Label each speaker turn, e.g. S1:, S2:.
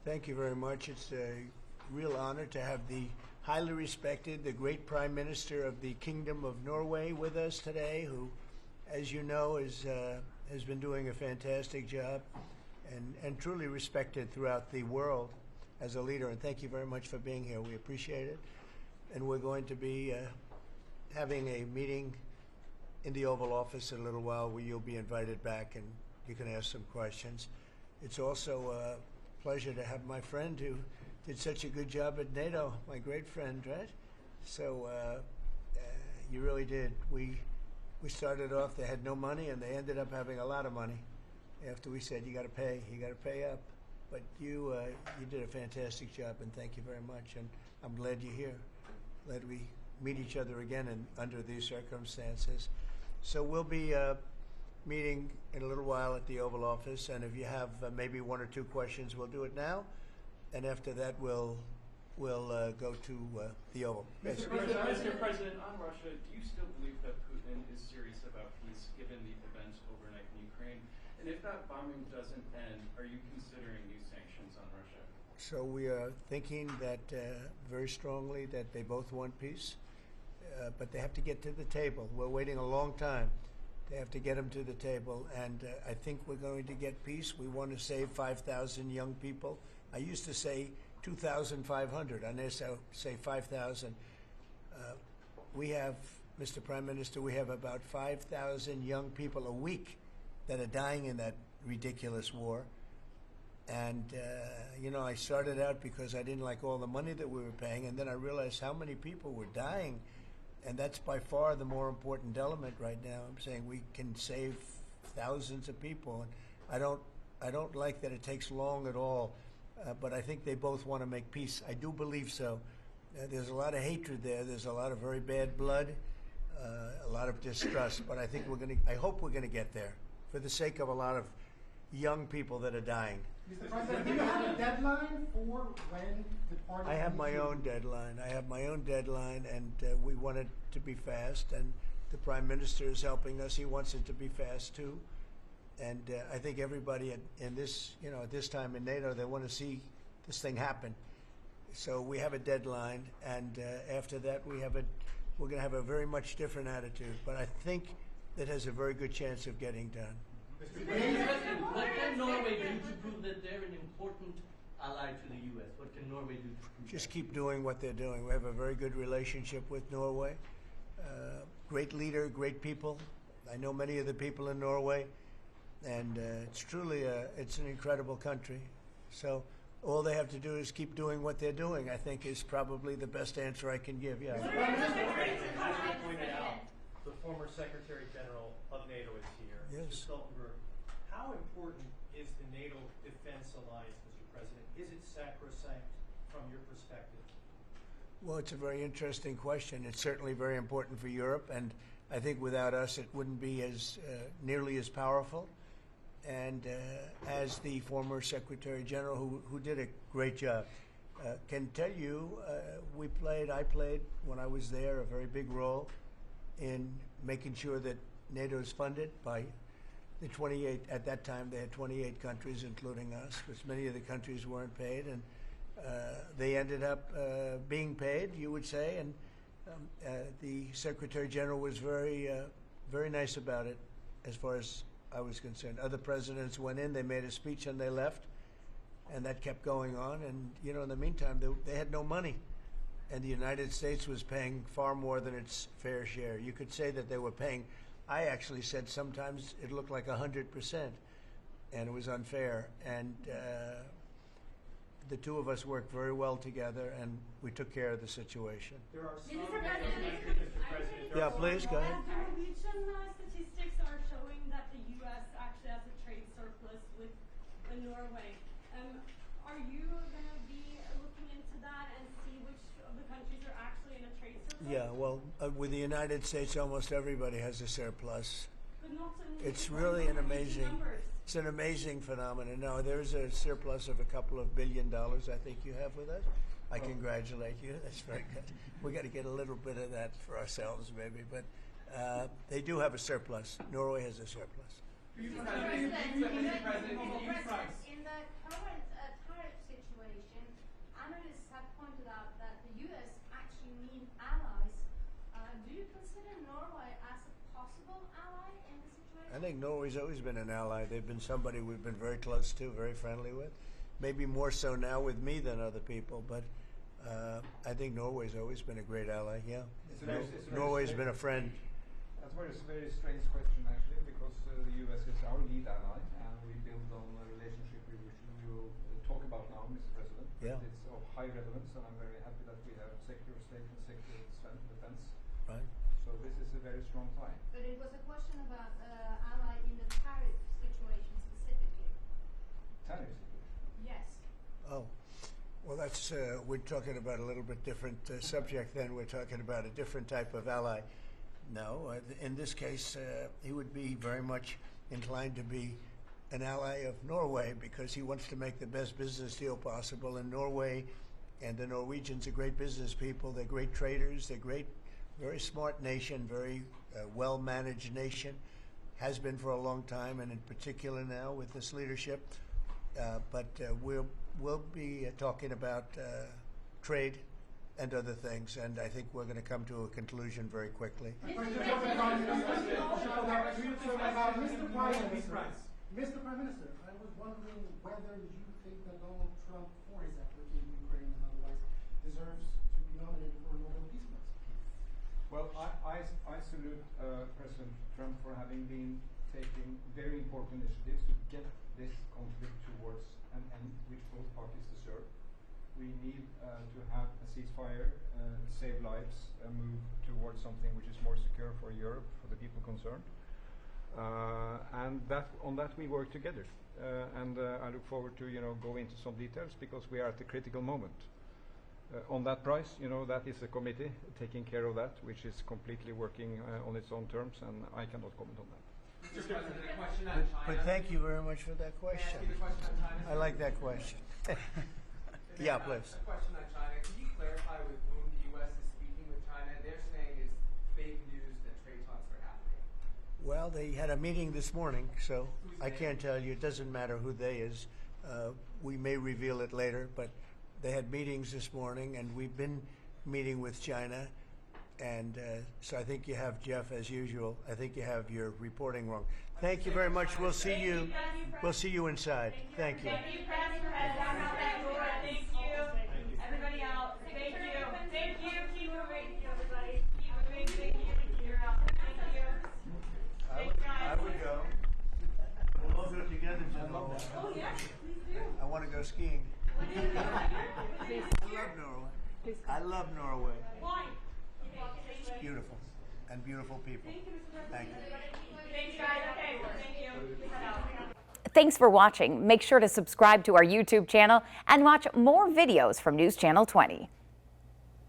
S1: Thank you very much. It's a real honor to have the highly respected, the great Prime Minister of the Kingdom of Norway with us today, who, as you know, has been doing a fantastic job and truly respected throughout the world as a leader. And thank you very much for being here. We appreciate it. And we're going to be having a meeting in the Oval Office in a little while where you'll be invited back and you can ask some questions. It's also a pleasure to have my friend who did such a good job at NATO, my great friend, right? So you really did. We started off, they had no money, and they ended up having a lot of money after we said, you got to pay up. But you did a fantastic job, and thank you very much. And I'm glad you're here. Glad we meet each other again and under these circumstances. So we'll be meeting in a little while at the Oval Office, and if you have maybe one or two questions, we'll do it now, and after that we'll go to the Oval.
S2: Mr. President, on Russia, do you still believe that Putin is serious about peace given the events overnight in Ukraine? And if that bombing doesn't end, are you considering new sanctions on Russia?
S1: So we are thinking that very strongly that they both want peace, but they have to get to the table. We're waiting a long time. They have to get them to the table, and I think we're going to get peace. We want to save 5,000 young people. I used to say 2,500. I now say 5,000. We have, Mr. Prime Minister, we have about 5,000 young people a week that are dying in that ridiculous war. And, I started out because I didn't like all the money that we were paying, and then I realized how many people were dying. And that's by far the more important element right now. I'm saying we can save thousands of people. And I don't like that it takes long at all, but I think they both want to make peace. I do believe so. There's a lot of hatred there. There's a lot of very bad blood, a lot of distrust. But I hope we're going to get there for the sake of a lot of young people that are dying.
S3: Mr. President, do you have a deadline for when the party?
S1: I have my own deadline. And we want it to be fast. And the Prime Minister is helping us. He wants it to be fast too. And I think everybody in this, at this time in NATO, they want to see this thing happen. So we have a deadline, and after that, we're going to have a very much different attitude. But I think it has a very good chance of getting done.
S4: Mr. President, what can Norway do to prove that they're an important ally to the U.S.? What can Norway do to prove
S1: Just
S4: that?
S1: keep doing what they're doing. We have a very good relationship with Norway. Great leader, great people. I know many of the people in Norway, and it's truly it's an incredible country. So all they have to do is keep doing what they're doing, I think, is probably the best answer I can give. Yeah.
S5: As you pointed out, the former Secretary General of NATO is here.
S1: Yes.
S5: Mr. Stoltenberg, how important is the NATO defense alliance, Mr. President? Is it sacrosanct from your perspective?
S1: Well, it's a very interesting question. It's certainly very important for Europe, and I think without us it wouldn't be as nearly as powerful. And as the former Secretary General, who did a great job, can tell you, I played when I was there a very big role in making sure that NATO is funded by the 28, at that time they had 28 countries, including us, because many of the countries weren't paid, and they ended up being paid, you would say, and the Secretary General was very nice about it as far as I was concerned. Other presidents went in, they made a speech and they left, and that kept going on, and in the meantime they had no money. And the United States was paying far more than its fair share. You could say that they were paying, I actually said sometimes it looked like 100%, and it was unfair. And the two of us worked very well together, and we took care of the situation.
S5: There are some
S6: Mr.
S5: President.
S1: Yeah, please, go ahead.
S6: Norwegian statistics are showing that the U.S. actually has a trade surplus with Norway. Are you going to be looking into that and see which of the countries are actually in a trade surplus?
S1: Yeah, well, with the United States, almost everybody has a surplus.
S6: But not so
S1: It's really an amazing,
S6: numbers.
S1: it's an amazing phenomenon. No, there's a surplus of a couple of $1 billion I think you have with us. I congratulate you. That's very good. We got to get a little bit of that for ourselves, maybe. But they do have a surplus. Norway has a surplus.
S7: In the current tariff situation, Do you consider Norway as a possible ally in the situation?
S1: I think Norway's always been an ally. They've been somebody we've been very close to, very friendly with. Maybe more so now with me than other people, but I think Norway's always been a great ally, yeah. Norway's been a friend.
S8: That's a very strange question, actually, because the US is our lead ally, and we build on a relationship which we will talk about now, Mr. President.
S1: Yeah.
S8: It's of high relevance, and I'm very happy that we have Secretary of State and Secretary of Defense.
S1: Right.
S8: So this is a very strong tie.
S7: But it was a question about ally in the tariff situation specifically.
S8: Tariff situation.
S7: Yes.
S1: Oh, well, that's we're talking about a little bit different subject. Then we're talking about a different type of ally. No, in this case, he would be very much inclined to be an ally of Norway because he wants to make the best business deal possible. And Norway and the Norwegians are great business people. They're great traders. They're great, very smart nation, very well-managed nation. Has been for a long time, and in particular now with this leadership. But we'll be talking about trade and other things, and I think we're going to come to a conclusion very quickly.
S3: Mr. Prime Minister, I was wondering whether you think that Donald Trump, for his effort in Ukraine and otherwise, deserves to be nominated for a Nobel Peace Prize.
S8: Well, I salute President Trump for having been taking very important initiatives to get this conflict towards an end which both parties deserve. We need to have a ceasefire, save lives, move towards something which is more secure for Europe, for the people concerned. And on that we work together. And I look forward to go into some details because we are at a critical moment. On that price, that is a committee taking care of that, which is completely working on its own terms, and I cannot comment on that.
S9: Mr. President, a question on China.
S1: But thank you very much for that question.
S9: May I ask you the question on China?
S1: I like that question. Yeah, please.
S9: A question on China. Can you clarify with whom the U.S. is speaking with China? They're saying it's fake news that trade talks are happening.
S1: Well, they had a meeting this morning, so I can't tell you. It doesn't matter who they is. We may reveal it later, but they had meetings this morning, and we've been meeting with China. And so I think you have, Jeff, as usual, I think you have your reporting wrong. Thank you very much. We'll see you. We'll see you inside. Thank you.
S10: Thank you, press for head down out that door. Thank you. Everybody out. Thank you. Thank you. Keep moving, everybody. Keep moving. Thank you. You're out. Thank you.
S1: I would go. We'll all go together, gentlemen.
S6: Oh, yes, please do.
S1: I want to go skiing. I love Norway. I love Norway.
S6: Why?
S1: It's beautiful. And beautiful people. Thank you.
S10: Thanks, guys. Okay, well, thank you. Head out.
S11: Thanks for watching. Make sure to subscribe to our YouTube channel and watch more videos from News Channel 20.